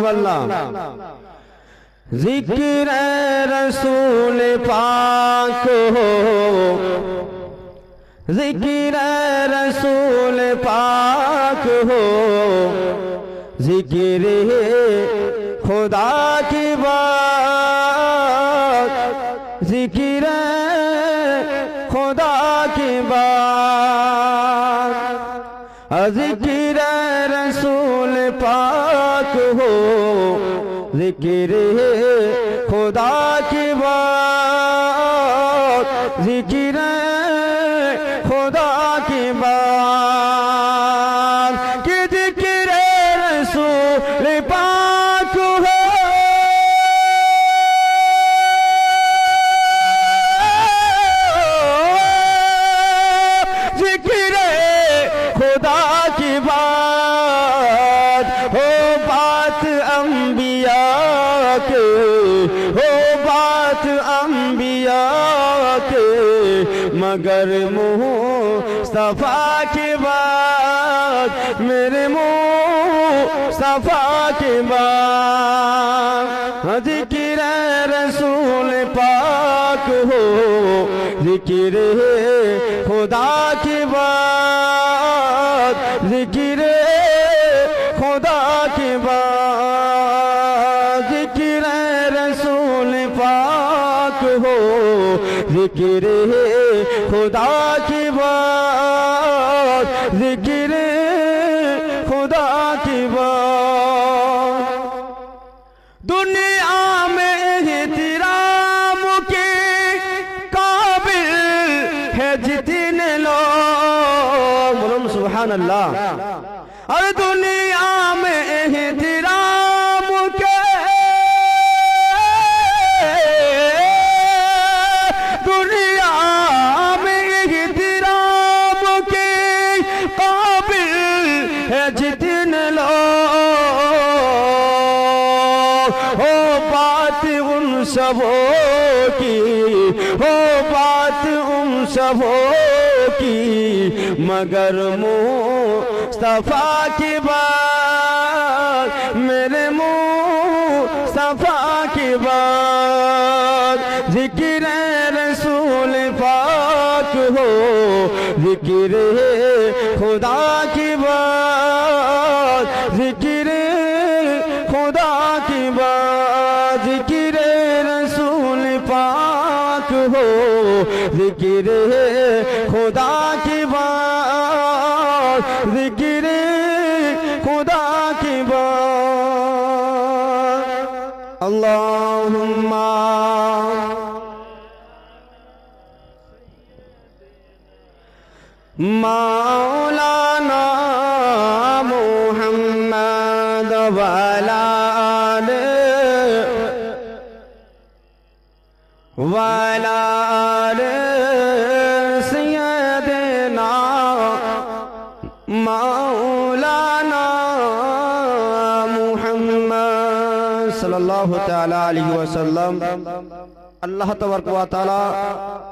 अल्लाह। जिक्र रसूल पाक हो, जिक्र रसूल पाक हो, जिक्र खुदा की बात, जिक्र खुदा की बात। जिक्र रसूल पाक हो, जिक्र खुदा की बात, जिक्र खुदा की बात। कि जिक्र रसूल पाक हो, जिक्र खुदा की बात हो। बात अंबिया के हो, बात अंबिया के, मगर मुस्तफा की बात, मेरे मुस्तफा की बात। जिक्र रसूल पाक हो, जिक्र खुदा की बात, जिक्र खुदा की बात। जिक्र रसूल पाक हो, जिक्र खुदा की बात, जिक्र खुदा की बात। दुनिया में एहतराम के काबिल है जितने लोग, बोलो सुभान अल्लाह। और दुनिया में एहतराम के, दुनिया में एहतराम के काबिल है जितने लोग। हो बात उन सबों की, हो बात उन सबों की, मगर मुस्तफा की बात, मेरे मुस्तफा की बात। जिक्र रसूल पाक हो, जिक्र खुदा की बात, जिक्र खुदा की बात। जिक्र रसूल पाक हो, जिक्र खुदा की बात, जिक्र खुदा की बात। अल्लाहुम्मा मौलाना मुहम्मद वाला वाला सैयदना मौलाना मुहम्मद सल्लल्लाहु तआला अलैहि वसल्लम। আল্লাহ তাবারক ওয়া তাআলা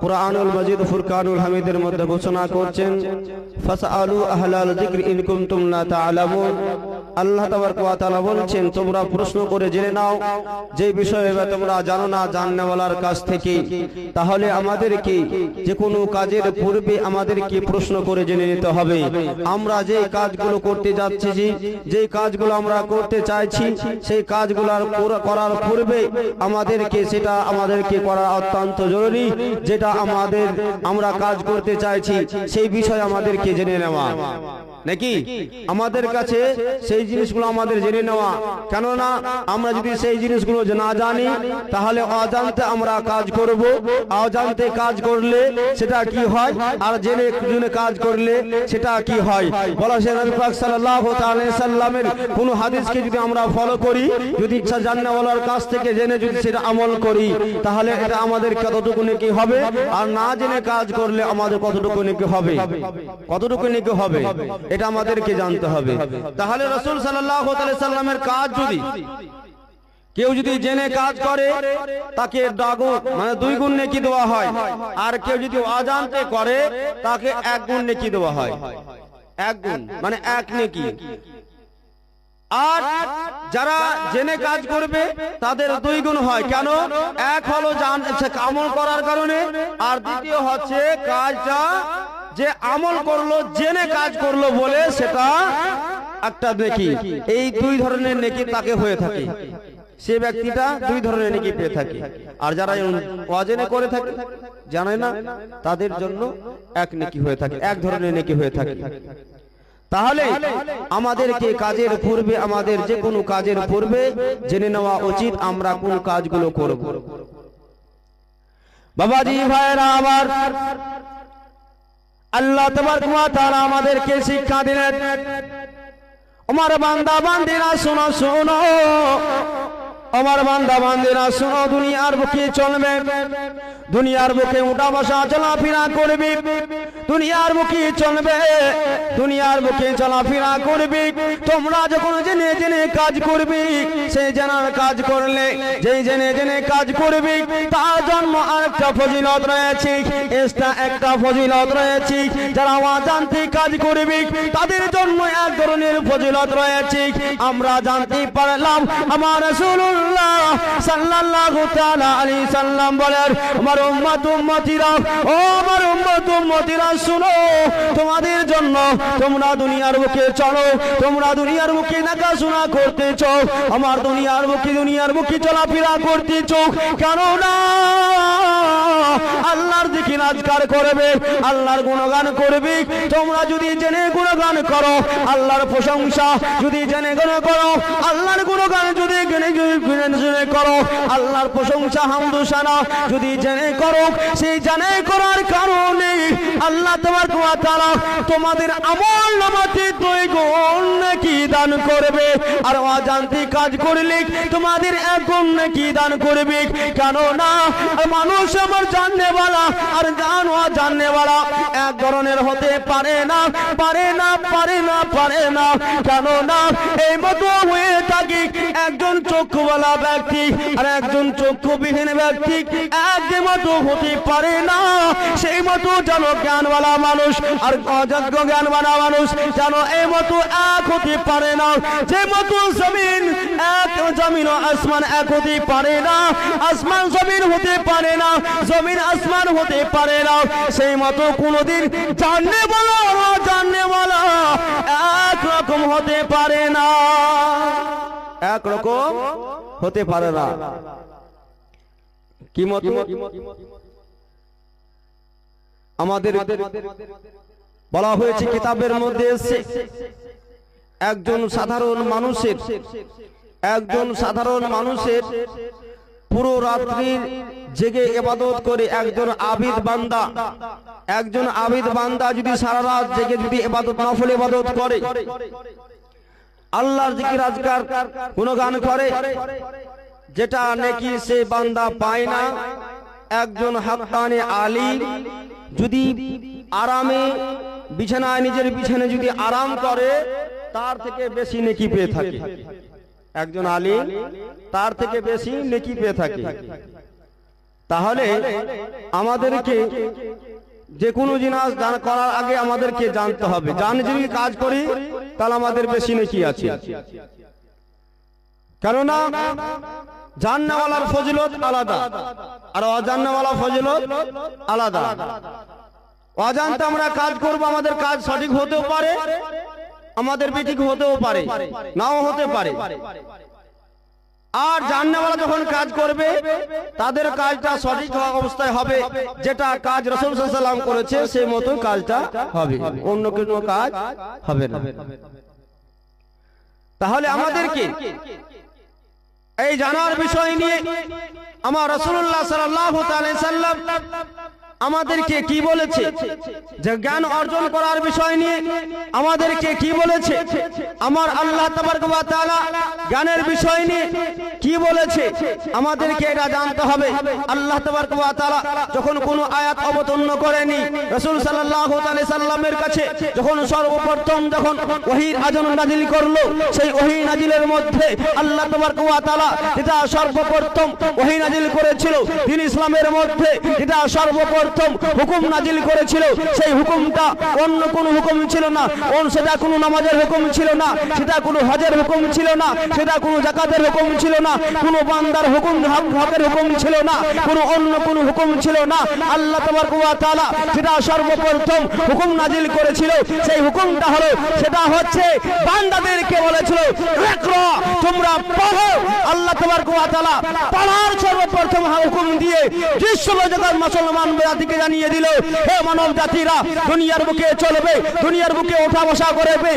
কুরআনুল মাজিদ ফুরকানুল হামিদের মধ্যে ঘোষণা করছেন, ফাসআলু আহলাল যিকরি ইন কুনতুম লা তা'লামুন। আল্লাহ তাবারক ওয়া তাআলা বলছেন, তোমরা প্রশ্ন করে জেনে নাও যে বিষয়ে তোমরা জানো না জাননেওয়ালার কাছ থেকে। তাহলে আমাদেরকে যে কোনো কাজের পূর্বে আমাদেরকে প্রশ্ন করে জেনে নিতে হবে। আমরা যে কাজগুলো করতে যাচ্ছি, যে কাজগুলো আমরা করতে চাইছি, সেই কাজগুলো করার পূর্বে আমাদেরকে সেটা আমাদেরকে করা অত্যন্ত জরুরি। যেটা আমরা কাজ করতে চাইছি সেই বিষয় আমাদেরকে জেনে নেওয়া, নাকি আমাদের কাছে সেই জিনিসগুলো আমাদের জেনে নেওয়া। কেননা আমরা যদি সেই জিনিসগুলো না জানি তাহলে অজান্তে আমরা কাজ করব। অজান্তে কাজ করলে সেটা কি হয়, আর জেনে জেনে কাজ করলে সেটা কি হয়। বলা হয়েছে নবী পাক সাল্লাল্লাহু আলাইহি সাল্লামের কোন হাদিসকে যদি আমরা ফলো করি, যদি ইচ্ছা জাননেওয়ালার কাছ থেকে জেনে যদি সেটা আমল করি, তাহলে এটা আমাদের কতটুকু নেকি হবে, আর না জেনে কাজ করলে আমাদের কতটুকু নেকি হবে, কতটুকু নেকি হবে, এটা আমাদেরকে জানতে হবে। তাহলে রাসূল সাল্লাল্লাহু আলাইহি সাল্লামের কাজ যদি কেউ যদি জেনে কাজ করে তাকে মানে 2 গুণ নেকি দেওয়া হয়, আর কেউ যদি অজান্তে করে তাকে 1 গুণ নেকি দেওয়া হয়। 1 গুণ মানে 1 নেকি। আর যারা জেনে কাজ করবে তাদের দুই গুণ হয়। কেন? এক হলো আমল করার কারণে, আর দ্বিতীয় হচ্ছে কাজটা যে আমল করলো জেনে কাজ করলো বলে সেটা একটা নেকি। এই দুই ধরনের নেকি তাকে হয়ে থাকে, সে ব্যক্তিটা দুই ধরনের নেকি পেয়ে থাকে। আর যারা অজেনে করে থাকে, জানে না, তাদের জন্য এক নেকি হয়ে থাকে, এক ধরনের নেকি হয়ে থাকে। তাহলে আমাদেরকে কাজের পূর্বে, আমাদের যে কোনো কাজের পূর্বে জেনে নেওয়া উচিত আমরা কোন কাজগুলো করব। বাবাজি ভাইরা আমার, আল্লাহ তাবারক ওয়া তাআলা আমাদেরকে শিক্ষা দিলেন, আমার বান্দা বান্দিরা শোনো শোনো, আমার বান্দা বান্দিরা শোনো, দুনিয়ার বুকে চলবে, দুনিয়ার বুকে উঠা বসা চলাফেরা করবি, দুনিয়ার বুকে চলবে, দুনিয়ার বুকে চলাফেরা করবি। তোমরা যখন জেনে জেনে কাজ করবি, সেই জানার কাজ করলে, যেই জেনে জেনে কাজ করবি, তার জন্ম আরেকটা ফজিলত রয়েছে, এক্সট্রা একটা ফজিলত রয়েছে। যারা অজান্তে কাজ করবি তাদের জন্য এক ধরনের ফজিলত রয়েছে। আমরা জানতে পারলাম আমার রাসূলুল্লাহ সাল্লাল্লাহু তাআলা আলাইহি সাল্লাম বলেন, আমার উম্মত উম্মতিরা, ও আমার উম্মত উম্মতিরা শুনো, তোমাদের জন্য, তোমরা দুনিয়ার বুকে চলো, তোমরা দুনিয়ার বুকে দেখাশোনা করতেছ, আমার দুনিয়ার বুকে চলাফেরা করতেছ, কেননা আল্লাহর জিকির আজকার করবে, আল্লাহর গুণগান করবে। তোমরা যদি জেনে গুণগান করো, আল্লাহর প্রশংসা যদি জেনে গুণ করো, আল্লাহর গুণগান যদি জেনে করো, আল্লাহর প্রশংসা হামদু সানা যদি জেনে করো, সেই জেনে করার কারণে আল্লাহ তাবারক ওয়া তাআলা তোমাদের আমল নামাতে 2 গুণ নেকি দান করবে। আর অজান্তে কাজ করলে তোমাদের 1 গুণ নেকি দান করবে। কেননা মানুষ আমার জাননেওয়ালা আর জাননেওয়ালা এক ধরনের হতে পারে না, পারে না, পারে না, পারে না। কেননা এই মতো হয়ে থাকে, একজন চক্ষুওয়ালা ব্যক্তি আর একজন চক্ষুবিহীন ব্যক্তি এক মতো হতে পারে না। সেই মতো যেন জ্ঞানওয়ালা মানুষ আর অযোগ্য জ্ঞানওয়ালা মানুষ যেন এই মতো এক হতে পারে না। যে মতো জমিন এক, জমিন ও আসমান এক হতে পারে না, আসমান জমিন হতে পারে না, জমিন আসমান হতে পারে না, সেই মতো কোনদিন জাননেওয়ালা অজাননেওয়ালা এক রকম হতে পারে না, এক রকম হতে পারে না। কি মত? আমাদের বলা হয়েছে কিতাবের মধ্যে এসেছে, একজন সাধারণ মানুষের পুরো রাত্রি জেগে ইবাদত করে একজন আবিদ বান্দা যদি সারা রাত জেগে যদি ইবাদত নফল ইবাদত করে, আল্লাহর জিকির আজকার গুণগান করে, যেটা নেকি সে বান্দা পায় না। একজন হাক্কানি আলিম যদি আরামে বিছানায়, নিজের বিছানায় যদি আরাম করে, তার থেকে বেশি নেকি পেয়ে থাকে। একজন আলিম তার থেকে বেশি নেকি পেয়ে থাকে। তাহলে আমাদেরকে যে কোনো জিনিস করার আগে আমাদেরকে জানতে হবে, জানি যদি কাজ করি তাহলে আমাদের বেশি নেকি আছে। কেননা জাননেওয়ালার ফজিলত আলাদা আর অজাননেওয়ালা ফজিলত আলাদা। অজান্তে আমরা কাজ করব, আমাদের কাজ সঠিক হতেও পারে, আমাদের বেঠিক হতেও পারে, নাও হতে পারে। আর জাননেওয়ালা যখন কাজ করবে তাদের কাজটা সঠিক অবস্থায় হবে, যেটা কাজ রাসূল সাল্লাল্লাহু আলাইহি ওয়াসাল্লাম করেছে সেই মতো কাজটা হবে, অন্য কোনো কাজ হবে না। তাহলে আমাদেরকে এই জানার বিষয় নিয়ে আমার রাসূলুল্লাহ সাল্লাল্লাহু আলাইহি ওয়াসাল্লাম আমাদেরকে কি বলেছে, যে জ্ঞান অর্জন করার বিষয় নিয়ে আমাদেরকে কি বলেছে। আমার আল্লাহ তাবারক ওয়া তাআলা জ্ঞানের বিষয় নিয়ে কি বলেছে আমাদেরকে এটা জানতে হবে। আল্লাহ তাবারক ওয়া তাআলা যখন কোনো আয়াত অবতীর্ণ করেনি, রাসূল সাল্লাল্লাহু আলাইহি সাল্লামের কাছে যখন সর্বপ্রথম যখন ওহীর আযান নাযিল করলো, সেই ওহী নাযিলের মধ্যে আল্লাহ তাবারক ওয়া তাআলা যেটা সর্বপ্রথম ওহী নাযিল করেছিল দ্বীন ইসলামের মধ্যে, যেটা সর্বপ্রথম হুকুম নাযিল করেছিল, সেই হুকুমটা অন্য কোনো হুকুম ছিল না। সেটা কোনো নামাজের হুকুম ছিল না, সেটা কোনো হজের হুকুম ছিল না, সেটা কোনো যাকাতের হুকুম ছিল না, কোনো বান্দার হুকুম হকের হুকুম ছিল না, কোনো অন্য কোনো হুকুম ছিল না। আল্লাহ তাবারক ওয়া তাআলা যেটা সর্বপ্রথম হুকুম নাযিল করেছিল, সেই হুকুমটা হলো, সেটা হচ্ছে বান্দাদেরকে বলেছিল ইকরা, তোমরা পড়ো। আল্লাহ তাবারক ওয়া তাআলা পড়ার সর্বপ্রথম হুকুম দিয়ে বিশ্ব জগৎ মুসলমান জাতিকে জানিয়ে দিল, হে মানব জাতিরা, দুনিয়ার বুকে চলবে, দুনিয়ার বুকে ওঠা বসা করবে,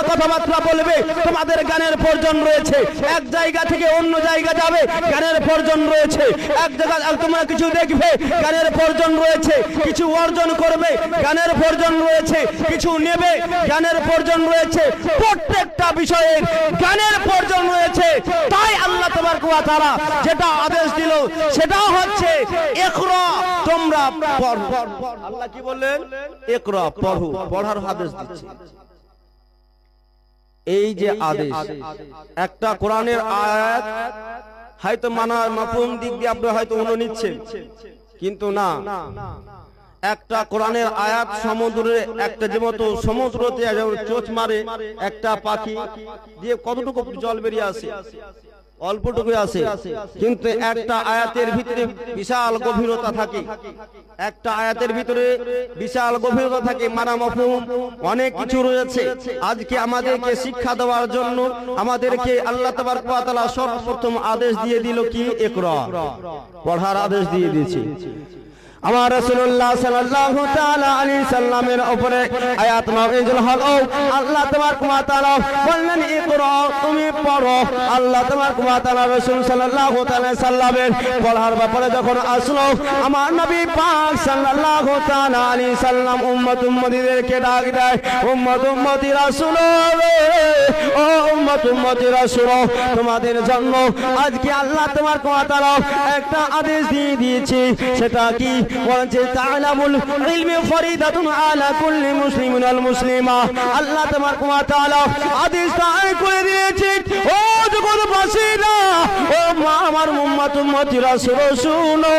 কথাবার্তা বলবে, তোমাদের জ্ঞানের প্রয়োজন রয়েছে। এক জায়গা থেকে অন্য জায়গা যাবে, জ্ঞানের প্রয়োজন রয়েছে। এক জায়গায় তোমরা কিছু দেখবে, জ্ঞানের প্রয়োজন রয়েছে। কিছু অর্জন করবে, জ্ঞানের প্রয়োজন রয়েছে। কিছু নেবে, জ্ঞানের প্রয়োজন রয়েছে। প্রত্যেকটা বিষয়ে জ্ঞানের প্রয়োজন রয়েছে। তাই আল্লাহ তাবারক ওয়া তাআলা যেটা আদেশ দিল সেটা হচ্ছে ইকরা, তোমরা পড়ো। আল্লাহ কি বললেন? ইকরা, পড়ো, পড়ার আদেশ দিচ্ছে। এই যে আদেশ, একটা কোরআনের আয়াত হয়তো মানার মাফহুম দিক দিয়ে আপনি হয়তো মনে নিচ্ছেন, কিন্তু না, একটা কোরআনের আয়াত সমুদ্রে, একটা যে মতো সমুদ্রতে চোঁচ মারে একটা পাখি দিয়ে কতটুকু জল বেরিয়ে আসে, অল্পটুকু আসে, কিন্তু একটা আয়াতের ভিতরে বিশাল গভীরতা থাকে। একটা আয়াতের ভিতরে বিশাল গভীরতা থাকে, মানা মাফহুম অনেক কিছু রয়েছে। আজকে আমাদেরকে শিক্ষা দেওয়ার জন্য আমাদেরকে আল্লাহ তাবারক ওয়া তাআলা সর্বপ্রথম আদেশ দিয়ে দিল কি? ইকরা, পড়ার আদেশ দিয়ে দিয়েছে। আমার রাসূলুল্লাহ সাল্লাল্লাহু তাআলা আলাইহি সাল্লামের উপরে আয়াত নাযিল হলো। আল্লাহ তাবারক ওয়া তাআলা বললেন ইকরা, তুমি পড়ো। আল্লাহ তাবারক ওয়া তাআলা রাসূল সাল্লাল্লাহু তাআলা সাল্লামের পড়ার ব্যাপারে যখন আসলো, আমার নবী পাক সাল্লাল্লাহু তাআলা আলাইহি সাল্লাম উম্মতিদেরকে ডাক দেয়, উম্মতি রাসূল, ও উম্মতি রাসূল, তোমাদের জন্য আজকে আল্লাহ তাবারক ওয়া তাআলা একটা আদেশ দিয়ে দিয়েছে। সেটা কি? বলছে তাআলামুল ইলমি ফরিদাতুন আলা কুল্লি মুসলিমিন ওয়াল মুসলিমা। আল্লাহ তাবারক ওয়া তাআলা আদেশ করে দিয়েছে, ও জগৎবাসীরা, ও আমার উম্মতিরা শুনো,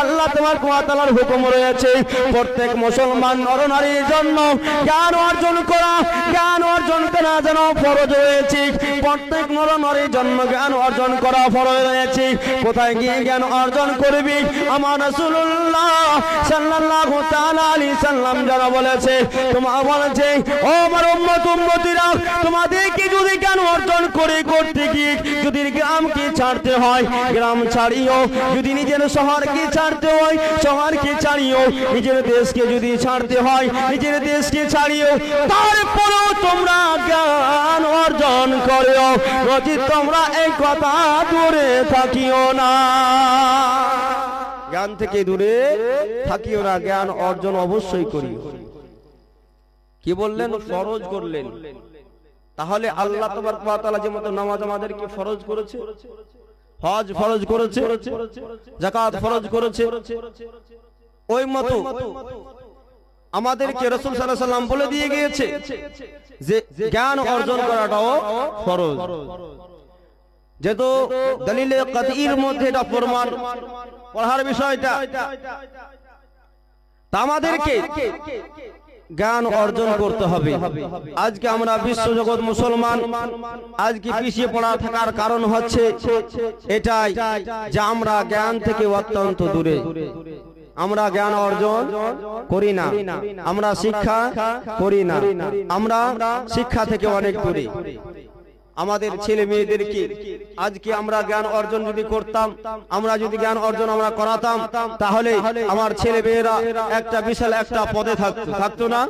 আল্লাহ তাবারক ওয়া তাআলার হুকুম রয়েছে প্রত্যেক মুসলমান নরনারীর জন্য জ্ঞান অর্জন করা, জ্ঞান অর্জন করা যেন ফরজ রয়েছে। প্রত্যেক নরনারীর জন্য জ্ঞান অর্জন করা ফরজ রয়েছে। কোথায় গিয়ে জ্ঞান অর্জন করবি? আমার রাসূলুল্লাহ সাল্লাল্লাহু তাআলা আলাইহি সাল্লাম যারা বলেছে, তোমার বলেছে, ও আমার উম্মতিরা, তোমাদেরকে যদি জ্ঞান অর্জন করতে গিয়ে যদি গ্রামকে ছাড়তে হয়, গ্রাম ছাড়িও। যদি নিজের শহরকে ছাড়তে হয়, শহরকে ছাড়িও। নিজের দেশকে যদি ছাড়তে হয়, নিজের দেশকে ছাড়িও। তারপরেও তোমরা জ্ঞান অর্জন করো, নচেৎ তোমরা এই কথা দূরে থাকিও না। জ্ঞান থেকে দূরে থাকিও না, জ্ঞান অর্জন অবশ্যই করিও। কি বললেন? ফরজ করলেন। তাহলে আল্লাহ তাবারক ওয়া তাআলা যে মতো নামাজ আমাদেরকে ফরজ করেছে, হজ ফরজ করেছে, যাকাত ফরজ করেছে, ওই মতো আমাদেরকে রাসূল সাল্লাল্লাহু আলাইহি সাল্লাম বলে দিয়ে গিয়েছে যে জ্ঞান অর্জন করাটাও ফরজ। যেহেতু দলিলে কাতঈর মধ্যে এটা প্রমাণ পড়ার বিষয়টা, তা আমাদেরকে জ্ঞান অর্জন করতে হবে। আজকে আমরা বিশ্ব জগৎ মুসলমান আজকে পিছিয়ে পড়া থাকার কারণ হচ্ছে এটাই যে আমরা জ্ঞান থেকে অত্যন্ত দূরে, আমরা জ্ঞান অর্জন করি না, আমরা শিক্ষা করি না, আমরা শিক্ষা থেকে অনেক দূরে। আমাদের ছেলে মেয়েদেরকে আজকে আমরা জ্ঞান অর্জন যদি করতাম, আমরা যদি জ্ঞান অর্জন আমরা করাতাম, তাহলে আমার ছেলে মেয়েরা একটা বিশাল একটা পদে থাকতো না।